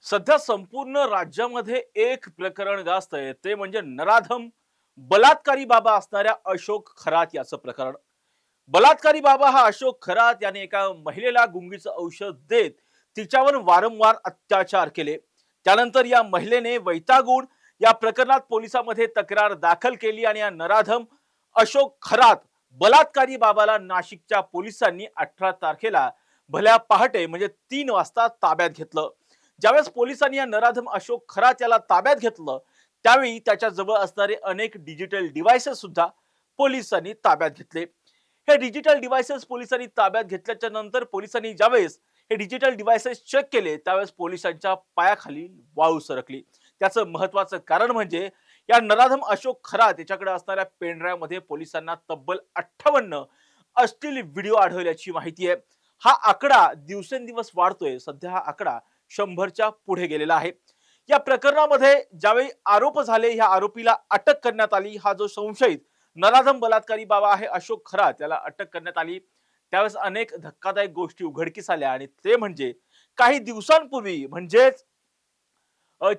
सध्या संपूर्ण राज्यामध्ये एक प्रकरण गाजतंय ते म्हणजे नराधम बलात्कारी बाबा असणाऱ्या अशोक खरात याचं प्रकरण. बलात्कारी बाबा हा अशोक खरात याने एका महिलेला गुंगीचं औषध देत तिच्यावर वारंवार अत्याचार केले. त्यानंतर या महिलेने वैतागून या प्रकरणात पोलिसांमध्ये तक्रार दाखल केली आणि या नराधम अशोक खरात बलात्कारी बाबाला नाशिकच्या पोलिसांनी 18 तारखेला भल्या पहाटे म्हणजे 3 वाजता ताब्यात घेतलं. ज्यावेळेस पोलिसांनी या नराधम अशोक खरात याला ताब्यात घेतलं त्यावेळी त्याच्या जवळ असणारे अनेक डिजिटल डिव्हाइसेस सुद्धा पोलिसांनी ताब्यात घेतले. हे डिजिटल डिव्हाइसेस पोलिसांनी ताब्यात घेतल्याच्या नंतर पोलिसांनी ज्यावेळेस हे डिजिटल डिव्हाइसेस चेक केले त्यावेळेस पोलिसांच्या पायाखाली वाळू सरकली. त्याचं महत्वाचं कारण म्हणजे या नराधम अशोक खरात याच्याकडे असणाऱ्या पेनड्राईव्ह मध्ये पोलिसांना तब्बल 58 अश्लील व्हिडिओ आढळल्याची माहिती आहे. हा आकडा दिवसेंदिवस वाढतोय. सध्या हा आकडा 100च्या पुढे गेलेला आहे. या प्रकरणामध्ये ज्यावेळी आरोप झाले ह्या आरोपीला अटक करण्यात आली. हा जो संशयित नराधम बलात्कारी बाबा आहे अशोक खरात त्याला अटक करण्यात आली. त्यावेळेस अनेक धक्कादायक गोष्टी उघडकीस आल्या आणि ते म्हणजे काही दिवसांपूर्वी म्हणजेच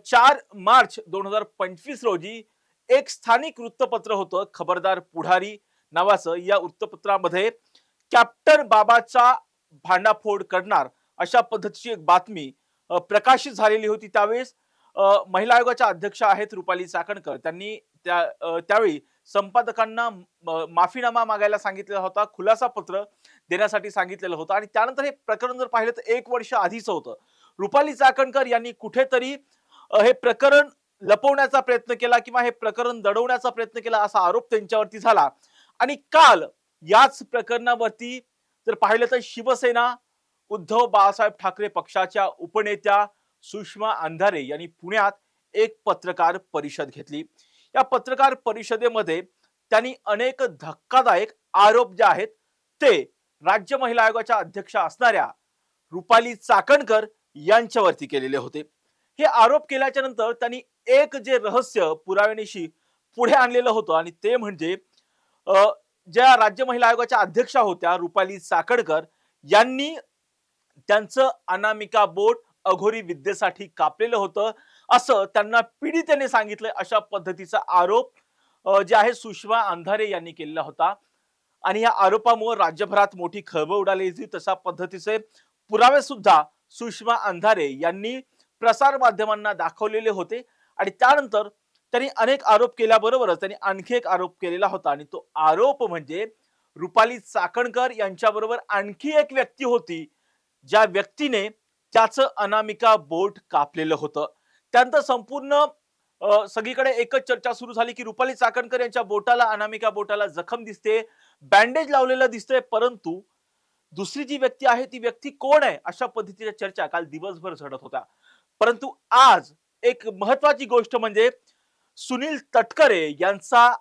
4 मार्च 2025 रोजी एक स्थानिक वृत्तपत्र होतं खबरदार पुढारी नावाचं. या वृत्तपत्रामध्ये कॅप्टन बाबाचा भांडाफोड करणार अशा पद्धतीची एक बातमी प्रकाशित झालेली होती. त्यावेळेस महिला आयोगाच्या अध्यक्ष आहेत रुपाली चाकणकर. त्यांनी त्यावेळी संपादकांना माफीनामा मागायला सांगितलेला होता, खुलासा पत्र देण्यासाठी सांगितलेलं होतं आणि त्यानंतर हे प्रकरण जर पाहिलं तर 1 वर्ष आधीच होतं. रुपाली चाकणकर यांनी कुठेतरी हे प्रकरण लपवण्याचा प्रयत्न केला किंवा हे प्रकरण दडवण्याचा प्रयत्न केला असा आरोप त्यांच्यावरती झाला. आणि काल याच प्रकरणावरती जर पाहिलं तर शिवसेना उद्धव बाळासाहेब ठाकरे पक्षाच्या उपनेत्या सुषमा अंधारे यांनी पुण्यात एक पत्रकार परिषद घेतली. या पत्रकार परिषदेमध्ये त्यांनी अनेक धक्कादायक आरोप जे आहेत ते राज्य महिला आयोगाच्या अध्यक्षा असणाऱ्या रुपाली चाकणकर यांच्यावरती केलेले होते. हे आरोप केल्याच्या नंतर त्यांनी एक जे रहस्य पुराव्यानिशी पुढे आणलेलं होतं आणि ते म्हणजे ज्या राज्य महिला आयोगाच्या अध्यक्षा होत्या रुपाली चाकणकर यांनी त्यांचं अनामिका बोट अघोरी विद्येसाठी कापलेलं होतं असं त्यांना पीडितेने सांगितलं. अशा पद्धतीचा आरोप जे आहे सुषमा अंधारे यांनी केलेला होता आणि या आरोपामुळे राज्यभरात मोठी खळबळ उडाली होती. तशा पद्धतीचे पुरावे सुद्धा सुषमा अंधारे यांनी प्रसार माध्यमांना दाखवलेले होते आणि त्यानंतर त्यांनी अनेक आरोप केल्याबरोबरच त्यांनी आणखी एक आरोप केलेला होता आणि तो आरोप म्हणजे रुपाली चाकणकर यांच्याबरोबर आणखी एक व्यक्ती होती ज्या व्यक्तीने त्याचं अनामिका बोट कापलेलं होतं. त्यानंतर संपूर्ण सगळीकडे एकच चर्चा सुरू झाली की रुपाली चाकणकर यांच्या बोटाला अनामिका बोटाला जखम दिसते, बँडेज लावलेलं दिसतंय, परंतु दुसरी जी व्यक्ती आहे ती व्यक्ती कोण आहे अशा पद्धतीच्या चर्चा काल दिवसभर झडत होत्या. परंतु आज एक महत्वाची गोष्ट म्हणजे सुनील तटकरे यांचा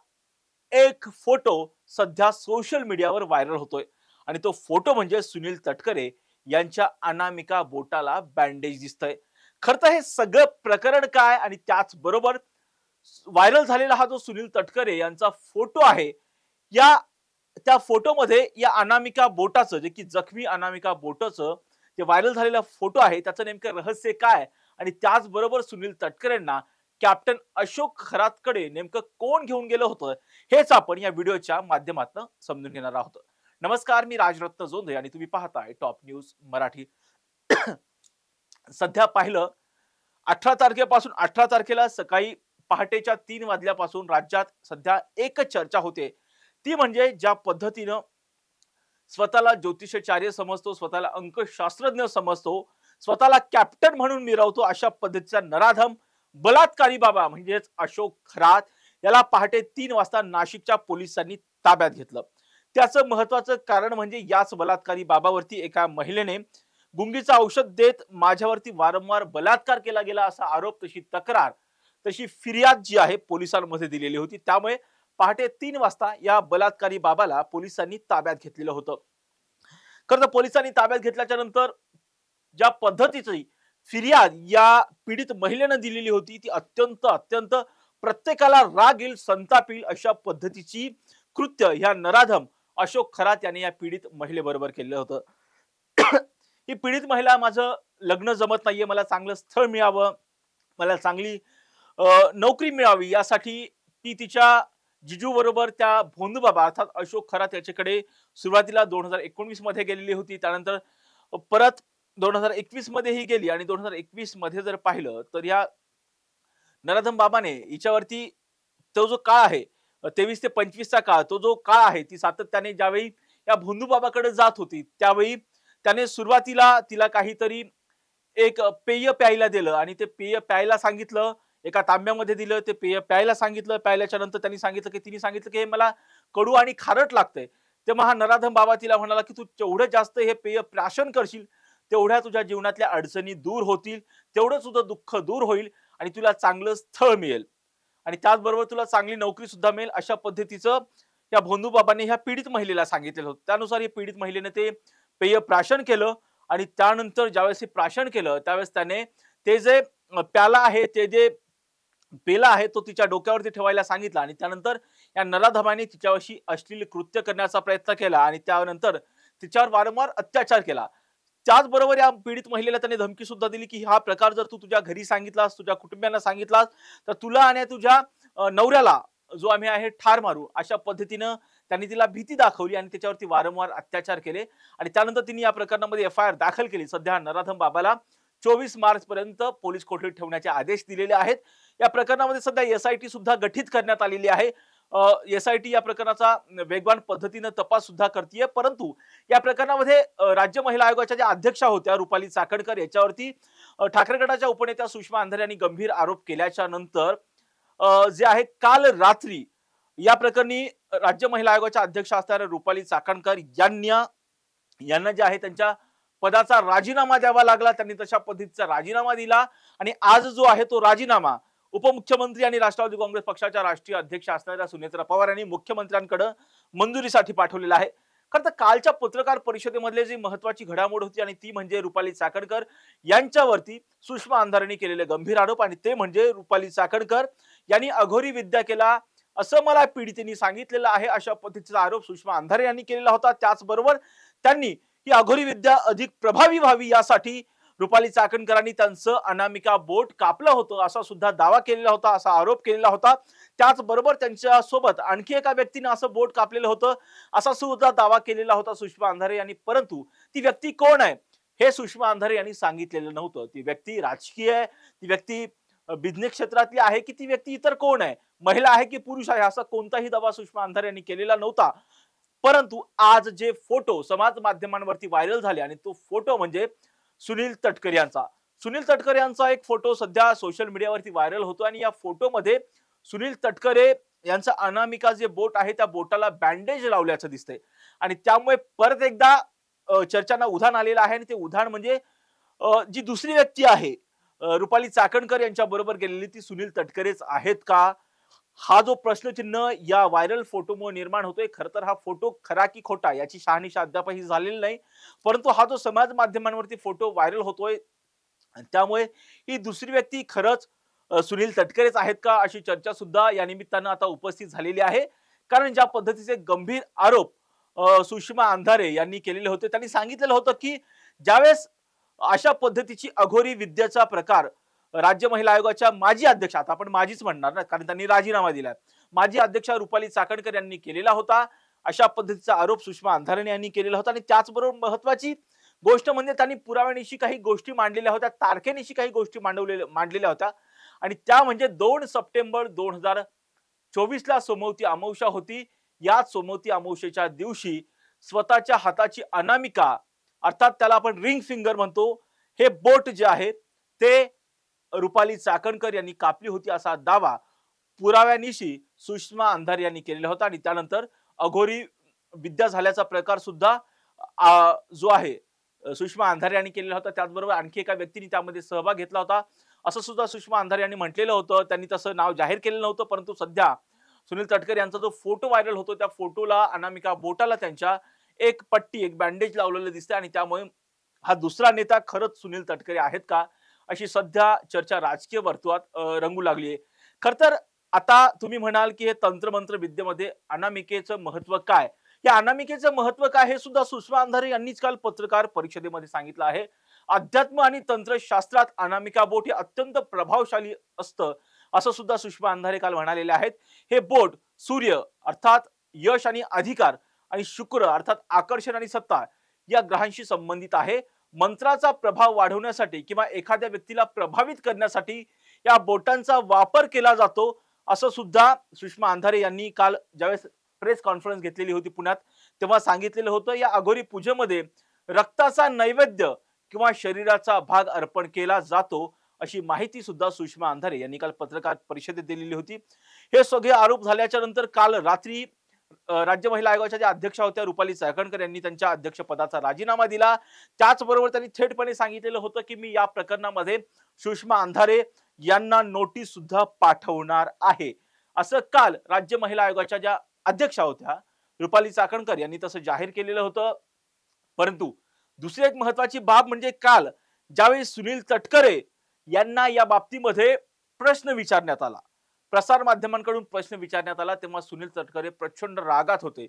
एक फोटो सध्या सोशल मीडियावर व्हायरल होतोय आणि तो फोटो म्हणजे सुनील तटकरे यांच्या अनामिका बोटाला बँडेज दिसतंय. खरं तर हे सगळं प्रकरण काय आणि त्याचबरोबर व्हायरल झालेला हा जो सुनील तटकरे यांचा फोटो आहे या त्या फोटोमध्ये या अनामिका बोटाचं जे की जखमी अनामिका बोटाचं जे व्हायरल झालेला फोटो आहे त्याचं नेमकं रहस्य काय आणि त्याचबरोबर सुनील तटकरेंना कॅप्टन अशोक खरातकडे नेमकं कोण घेऊन गेलं होतं हेच आपण या व्हिडिओच्या माध्यमातून समजून घेणार आहोत. नमस्कार, मी राजरत्न जोंधे आणि तुम्ही पाहताय टॉप न्यूज मराठी. सध्या पाहिलं 18 तारखेपासून 18 तारखेला सकाळी पहाटेच्या 3 वाजल्यापासून राज्यात सध्या एकच चर्चा होते ती म्हणजे ज्या पद्धतीनं स्वतःला ज्योतिषाचार्य समजतो, स्वतःला अंकशास्त्रज्ञ समजतो, स्वतःला कॅप्टन म्हणून मिरवतो अशा पद्धतीचा नराधम बलात्कारी बाबा म्हणजेच अशोक खरात याला पहाटे 3 वाजता नाशिकच्या पोलिसांनी ताब्यात घेतलं. त्याचं महत्वाचं कारण म्हणजे याच बलात्कारी बाबावरती एका महिलेने गुंगीचं औषध देत माझ्यावरती वारंवार बलात्कार केला गेला असा आरोप, तशी तक्रार, तशी फिर्याद जी आहे पोलिसांमध्ये दिलेली होती. त्यामुळे पहाटे 3 वाजता या बलात्कारी बाबाला पोलिसांनी ताब्यात घेतलेलं होतं. खरं तर पोलिसांनी ताब्यात घेतल्याच्या नंतर ज्या पद्धतीची फिर्याद या पीडित महिलेनं दिलेली होती ती अत्यंत प्रत्येकाला राग येईल, संताप येईल अशा पद्धतीची कृत्य ह्या नराधम अशोक खरात याने या पीडित महिलेबरोबर केलं होतं. ही पीडित महिला माझं लग्न जमत नाहीये, मला चांगलं स्थळ मिळावं, मला चांगली नोकरी मिळावी यासाठी ती तिच्या जिजू बरोबर त्या भोंदूबाबा अर्थात अशोक खरात याच्याकडे सुरुवातीला 2019 मध्ये गेलेली होती. त्यानंतर परत 2021 मध्येही गेली आणि 2021 मध्ये जर पाहिलं तर या नराधम बाबाने हिच्यावरती तो जो काळ आहे 23 ते 25 चा काळ, तो जो काळ आहे ती सातत्याने ज्यावेळी या भोंदू बाबाकडे जात होती त्यावेळी त्याने सुरुवातीला तिला काहीतरी एक पेय प्यायला दिलं आणि ते पेय प्यायला सांगितलं. एका तांब्यामध्ये दिलं, ते पेय प्यायला सांगितलं. प्यायल्याच्या नंतर त्यांनी सांगितलं, की तिने सांगितलं, की "हे मला कडू आणि खारट लागतंय." तेव्हा हा नराधम बाबा तिला म्हणाला, की "तू जेवढं जास्त हे पेय प्राशन करशील, तेवढ्या तुझ्या जीवनातल्या अडचणी दूर होतील, तेवढं तुझं दुःख दूर होईल आणि तुला चांगलं स्थळ मिळेल आणि त्याचबरोबर तुला चांगली नोकरी सुद्धा मिळेल." अशा पद्धतीचं या भोंदू बाबांनी ह्या पीडित महिलेला सांगितलेलं होतं. त्यानुसार ही पीडित महिलेने ते पेय प्राशन केलं आणि त्यानंतर ज्यावेळेस हे प्राशन केलं, त्यावेळेस त्याने ते जे प्याला आहे, ते जे पेला आहे तो तिच्या डोक्यावरती ठेवायला सांगितला आणि त्यानंतर या नराधमाने तिच्याशी अश्लील कृत्य करण्याचा प्रयत्न केला आणि त्यानंतर तिच्यावर वारंवार अत्याचार केला. त्याचबरोबर या पीडित महिलेला त्याने धमकी सुद्धा दिली, की हा प्रकार जर तू तुझ्या घरी सांगितलास, तुझ्या कुटुंबियांना सांगितलास, तर तुला आणि तुझ्या नवऱ्याला जो आम्ही आहे ठार मारू. अशा पद्धतीनं त्यांनी तिला भीती दाखवली आणि त्याच्यावरती वारंवार अत्याचार केले आणि त्यानंतर तिने या प्रकरणामध्ये एफ-आय-आर दाखल केली. सध्या नराधम बाबाला 24 मार्च पर्यंत पोलीस कोठडीत ठेवण्याचे आदेश दिलेले आहेत. या प्रकरणामध्ये सध्या एस-आय-टी सुद्धा गठीत करण्यात आलेली आहे. एस-आय-टी या प्रकरणाचा वेगवान पद्धतीने तपास सुद्धा करतीये. परंतु या प्रकरणामध्ये राज्य महिला आयोगाच्या ज्या अध्यक्षा होत्या रुपाली चाकणकर याच्यावरती ठाकरे गटाच्या उपनेत्या सुषमा अंधारे यांनी गंभीर आरोप केल्याच्या नंतर जे आहे काल रात्री या प्रकरणी राज्य महिला आयोगाच्या अध्यक्ष असणाऱ्या रुपाली चाकणकर यांना जे आहे त्यांच्या पदाचा राजीनामा द्यावा लागला. त्यांनी तशा पद्धतीचा राजीनामा दिला आणि आज जो आहे तो राजीनामा उपमुख्यमंत्री आणि राष्ट्रवादी काँग्रेस पक्षाच्या राष्ट्रीय अध्यक्ष असणाऱ्या सुनेत्रा पवार यांनी मुख्यमंत्र्यांकडे मंजुरीसाठी पाठवलेला आहे. खरं तर कालच्या पत्रकार परिषदेमधले जी महत्वाची घडामोड होती आणि ती म्हणजे रुपाली चाकणकर यांच्यावरती सुषमा अंधारेंनी केलेले गंभीर आरोप आणि ते म्हणजे रुपाली चाकणकर यांनी अघोरी विद्या केला असं मला पीडितेने सांगितलेलं आहे. अशा पद्धतीचा आरोप सुषमा अंधारे यांनी केलेला होता. त्याचबरोबर त्यांनी ही अघोरी विद्या अधिक प्रभावी व्हावी यासाठी रुपाली चाकणकरांनी त्यांचं अनामिका बोट कापलं होतं असा सुद्धा दावा केलेला होता, असा आरोप केलेला होता. त्याचबरोबर त्यांच्या सोबत आणखी एका व्यक्तीने असं बोट कापलेलं होतं असा सुद्धा दावा केलेला होता सुषमा अंधारे यांनी. परंतु ती व्यक्ती कोण आहे हे सुषमा अंधारे यांनी सांगितलेलं नव्हतं. ती व्यक्ती राजकीय आहे, ती व्यक्ती बिझनेस क्षेत्रातली आहे की ती व्यक्ती इतर कोण आहे, महिला आहे की पुरुष आहे, असा कोणताही दावा सुषमा अंधारे यांनी केलेला नव्हता. परंतु आज जे फोटो समाज माध्यमांवरती व्हायरल झाले आणि तो फोटो म्हणजे सुनील तटकरे यांचा. सुनील तटकरे यांचा एक फोटो सध्या सोशल मीडियावरती व्हायरल होतो आणि या फोटोमध्ये सुनील तटकरे यांचा अनामिका जे बोट आहे त्या बोटाला बँडेज लावल्याचं दिसतंय आणि त्यामुळे परत एकदा चर्चांना उधाण आलेलं आहे आणि ते उधाण म्हणजे जी दुसरी व्यक्ती आहे रुपाली चाकणकर यांच्या बरोबर गेलेली ती सुनील तटकरेच आहेत का, हा जो प्रश्नचिन्ह या व्हायरल फोटोमुळे निर्माण होतोय. खरं तर हा फोटो खरा की खोटा याची शहानिशा अद्यापही झालेली नाही. परंतु हा जो समाज माध्यमांवरती फोटो व्हायरल होतोय त्यामुळे ही दुसरी व्यक्ती खरंच सुनील तटकरेच आहेत का अशी चर्चा सुद्धा या निमित्तानं आता उपस्थित झालेली आहे. कारण ज्या पद्धतीचे गंभीर आरोप सुषमा अंधारे यांनी केलेले होते, त्यांनी सांगितलेलं होतं की ज्यावेळेस अशा पद्धतीची अघोरी विद्येचा प्रकार राज्य महिला आयोगाच्या माजी अध्यक्ष, आता आपण माजीच म्हणणार ना कारण त्यांनी राजीनामा दिलाय, माजी अध्यक्षा रुपाली चाकणकर यांनी केलेला होता. अशा पद्धतीचा आरोप सुषमा अंधारे यांनी केलेला होता आणि त्याचबरोबर महत्वाची गोष्ट म्हणजे त्यांनी पुराव्यानिशी काही गोष्टी मांडलेल्या होत्या, तारखेनिशी काही गोष्टी मांडलेल्या होत्या आणि त्या म्हणजे 2 सप्टेंबर 2024 ला सोमवती अमावस्या होती. या सोमवती अमावस्येच्या दिवशी स्वतःच्या हाताची अनामिका अर्थात त्याला आपण रिंग फिंगर म्हणतो, हे बोट जे आहे ते रुपाली चाकणकर यांनी कापली होती असा दावा पुराव्यानिशी सुषमा अंधारे यांनी केलेला होता आणि त्यानंतर अघोरी विद्या झाल्याचा प्रकार सुद्धा जो आहे सुषमा अंधारे यांनी केलेला होता. त्याचबरोबर आणखी एका व्यक्तीने त्यामध्ये सहभाग घेतला होता असं सुद्धा सुषमा अंधारे यांनी म्हटलेलं होतं. त्यांनी तसं नाव जाहीर केलेलं नव्हतं. परंतु सध्या सुनील तटकरे यांचा जो फोटो व्हायरल होतो त्या फोटोला अनामिका बोटाला त्यांच्या एक पट्टी एक बँडेज लावलेलं दिसते आणि त्यामुळे हा दुसरा नेता खरंच सुनील तटकरे आहेत का अशी सध्या चर्चा राजकीय वर्तुळात रंगू लागली आहे. खर तर आता तुम्ही म्हणाल की हे तंत्रमंत्र विद्येमध्ये अनामिकेचं महत्व काय, या अनामिकेचं महत्व काय हे सुद्धा सुषमा अंधारे यांनीच काल पत्रकार परिषदेमध्ये सांगितलं आहे. अध्यात्म आणि तंत्रशास्त्रात अनामिका बोट हे अत्यंत प्रभावशाली असतं असं सुद्धा सुषमा अंधारे काल म्हणालेले आहेत. हे बोट सूर्य अर्थात यश आणि अधिकार आणि शुक्र अर्थात आकर्षण आणि सत्ता या ग्रहांशी संबंधित आहे. मंत्राचा प्रभाव वाढवण्यासाठी किंवा एखाद्या व्यक्तीला प्रभावित करण्यासाठी या बोटांचा वापर केला जातो असं सुद्धा सुषमा अंधारे यांनी काल ज्यावेळेस प्रेस कॉन्फरन्स घेतलेली होती पुण्यात तेव्हा सांगितलेलं होतं. या अघोरी पूजेमध्ये रक्ताचा नैवेद्य किंवा शरीराचा भाग अर्पण केला जातो अशी माहिती सुद्धा सुषमा अंधारे यांनी काल पत्रकार परिषदेत दिलेली होती. हे सगळे आरोप झाल्याच्या नंतर काल रात्री राज्य महिला आयोगाच्या ज्या अध्यक्षा होत्या रुपाली चाकणकर यांनी त्यांच्या अध्यक्षपदाचा राजीनामा दिला. त्याचबरोबर त्यांनी थेटपणे सांगितलेलं होतं की मी या प्रकरणामध्ये सुषमा अंधारे यांना नोटीस सुद्धा पाठवणार आहे असं काल राज्य महिला आयोगाच्या ज्या अध्यक्षा होत्या रुपाली चाकणकर यांनी तसं जाहीर केलेलं होतं. परंतु दुसरी एक महत्वाची बाब म्हणजे काल ज्यावेळी सुनील तटकरे यांना या बाबतीमध्ये प्रश्न विचारण्यात आला, प्रसार माध्यमांकडून प्रश्न विचारण्यात आला, तेव्हा सुनील तटकरे प्रचंड रागात होते.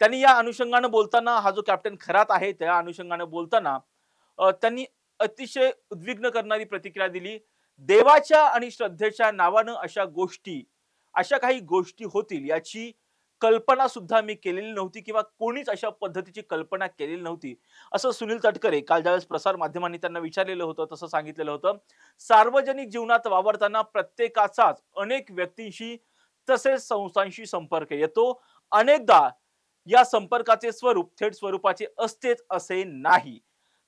त्यांनी या अनुषंगाने बोलताना हा जो कॅप्टन खरात आहे त्या अनुषंगाने बोलताना त्यांनी अतिशय उद्विग्न करणारी प्रतिक्रिया दिली. देवाच्या आणि श्रद्धेच्या नावानं अशा काही गोष्टी होतील याची कल्पना सुद्धा मी केलेली नव्हती किंवा कोणीच अशा पद्धतीची कल्पना केलेली नव्हती असं सुनील तटकरे काल ज्यावेळेस प्रसार माध्यमांनी त्यांना विचारलेलं होतं तसं सांगितलेलं होतं. सार्वजनिक जीवनात वावरताना प्रत्येकाचाच अनेक व्यक्तींशी तसेच संस्थांशी संपर्क येतो. अनेकदा या संपर्काचे स्वरूप थेट स्वरूपाचे असतेच असे नाही.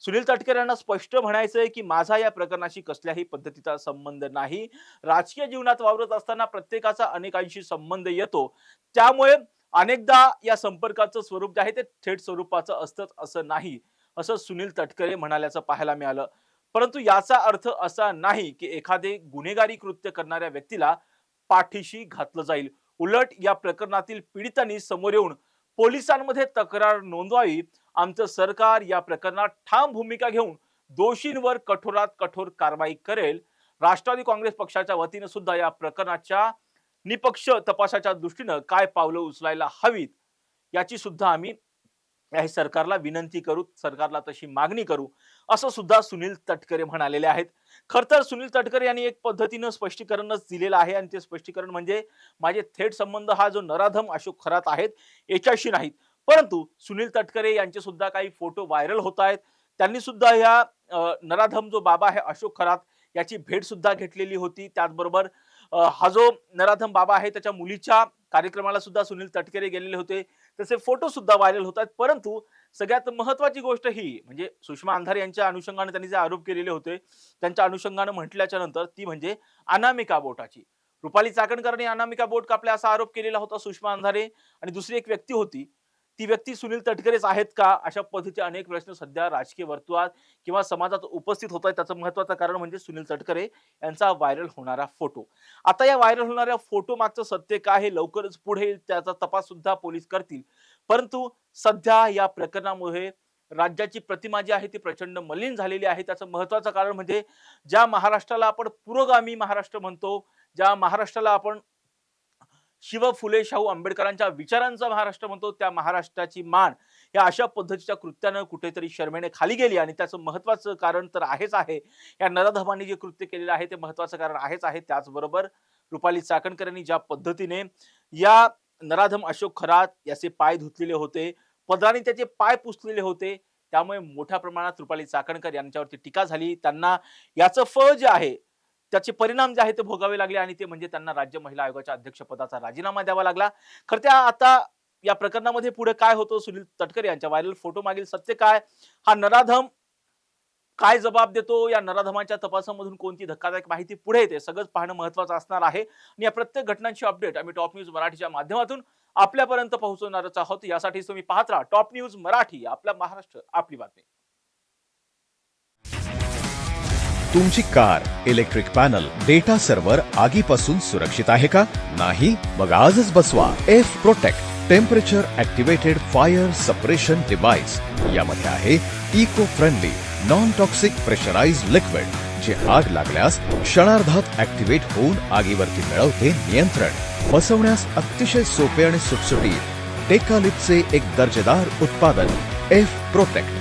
सुनील तटकरे यांना स्पष्ट म्हणायचंय की माझा या प्रकरणाशी कसल्याही पद्धतीचा संबंध नाही. राजकीय जीवनात वावरत असताना प्रत्येकाचा अनेकांशी संबंध येतो, त्यामुळे अनेकदा या संपर्काचं स्वरूप जे आहे ते थेट स्वरूपाचं असतंच असं नाही असं सुनील तटकरे म्हणाल्याचं पाहायला मिळालं. परंतु याचा अर्थ असा नाही की एखादे गुन्हेगारी कृत्य करणाऱ्या व्यक्तीला पाठीशी घातलं जाईल. उलट या प्रकरणातील पीडितांनी समोर येऊन पोलिसांमध्ये तक्रार नोंदवावी. आमचं सरकार या प्रकरणात ठाम भूमिका घेऊन दोषींवर कठोरात कठोर कारवाई करेल. राष्ट्रवादी काँग्रेस पक्षाच्या वतीने सुद्धा या प्रकरणाच्या निपक्ष तपासाच्या दृष्टीने काय पावलं उचलायला हवीत याची सुद्धा आम्ही सरकारला विनंती करू, सरकारला तशी मागणी करू असं सुद्धा सुनील तटकरे म्हणालेले आहेत. खर तर सुनील तटकरे यांनी एक पद्धतीनं स्पष्टीकरणच दिलेलं आहे आणि ते स्पष्टीकरण म्हणजे माझे थेट संबंध हा जो नराधम अशोक खरात आहेत याच्याशी नाहीत. परंतु सुनील तटकरे यांचे सुद्धा काही फोटो व्हायरल होत आहेत. त्यांनी सुद्धा या नराधम जो बाबा आहे अशोक खरात याची भेट सुद्धा घेतलेली होती. त्याचबरोबर हा जो नराधम बाबा आहे त्याच्या मुलीच्या कार्यक्रमाला सुद्धा सुनील तटकरे गेलेले होते, तसे फोटो सुद्धा व्हायरल होत आहेत. परंतु सगळ्यात महत्वाची गोष्ट ही म्हणजे सुषमा अंधारे यांच्या अनुषंगाने त्यांनी जे आरोप केलेले होते त्यांच्या अनुषंगाने म्हटल्याच्या नंतर ती म्हणजे अनामिका बोटाची. रुपाली चाकणकरांनी अनामिका बोट कापल्या असा आरोप केलेला होता सुषमा अंधारे आणि दुसरी एक व्यक्ती होती, ती व्यक्ती सुनील तटकरेच आहेत का अशा पद्धतीचे अनेक प्रश्न सध्या राजकीय वर्तुळात किंवा समाजात उपस्थित होत आहेत. त्याचं महत्वाचं कारण म्हणजे सुनील तटकरे यांचा व्हायरल होणारा फोटो. आता या व्हायरल होणाऱ्या फोटो मागचं सत्य काय हे लवकरच पुढे येईल, त्याचा तपास सुद्धा पोलीस करतील. परंतु सध्या या प्रकरणामुळे राज्याची प्रतिमा जी आहे ती प्रचंड मलिन झालेली आहे. त्याचं महत्वाचं कारण म्हणजे ज्या महाराष्ट्राला आपण पुरोगामी महाराष्ट्र म्हणतो, ज्या महाराष्ट्राला आपण शिव फुले शाहू आंबेडकरांच्या विचारांचा महाराष्ट्र म्हणतो, त्या महाराष्ट्राची मान या अशा पद्धतीच्या कृत्यानं कुठेतरी शर्मेने खाली गेली आणि त्याचं महत्वाचं कारण तर आहेच आहे. या नराधमांनी जे कृत्य केलेलं आहे ते महत्वाचं कारण आहेच आहे. त्याचबरोबर रुपाली चाकणकरांनी ज्या पद्धतीने या नराधम अशोक खरात याचे पाय धुतलेले होते, पदराने त्याचे पाय पुसलेले होते, त्यामुळे मोठ्या प्रमाणात रुपाली चाकणकर यांच्यावरती टीका झाली. त्यांना याचं फळ जे आहे त्याचे परिणाम जे आहे ते भोगावे लागले आणि ते म्हणजे त्यांना राज्य महिला आयोगाच्या अध्यक्षपदाचा राजीनामा द्यावा लागला. खरं त्या आता या प्रकरणामध्ये पुढे काय होतं, सुनील तटकरे यांच्या व्हायरल फोटो मागील सत्य काय, हा नराधम काय जबाब देतो, या नराधमाच्या तपासामधून कोणती धक्कादायक माहिती पुढे येते, सगळंच पाहणं महत्वाचं असणार आहे. आणि या प्रत्येक घटनांची अपडेट आम्ही टॉप न्यूज मराठीच्या माध्यमातून आपल्यापर्यंत पोहोचवणारच आहोत. यासाठी तुम्ही पाहत राहा टॉप न्यूज मराठी, आपला महाराष्ट्र आपली बातमी. तुमची car, electric panel, data server आगीपासून सुरक्षित आहे का? नाही? मग आजच बसवा F protect temperature activated fire suppression device. यामध्ये आहे eco friendly non toxic pressurised liquid, जे आग लागल्यास क्षणार्धात ऍक्टिव्हेट होऊन आगीवरती मिळवते नियंत्रण. बसवण्यास अतिशय सोपे आणि सुटसुटीत टेकालिपचे एक दर्जेदार उत्पादन एफ प्रोटेक्ट.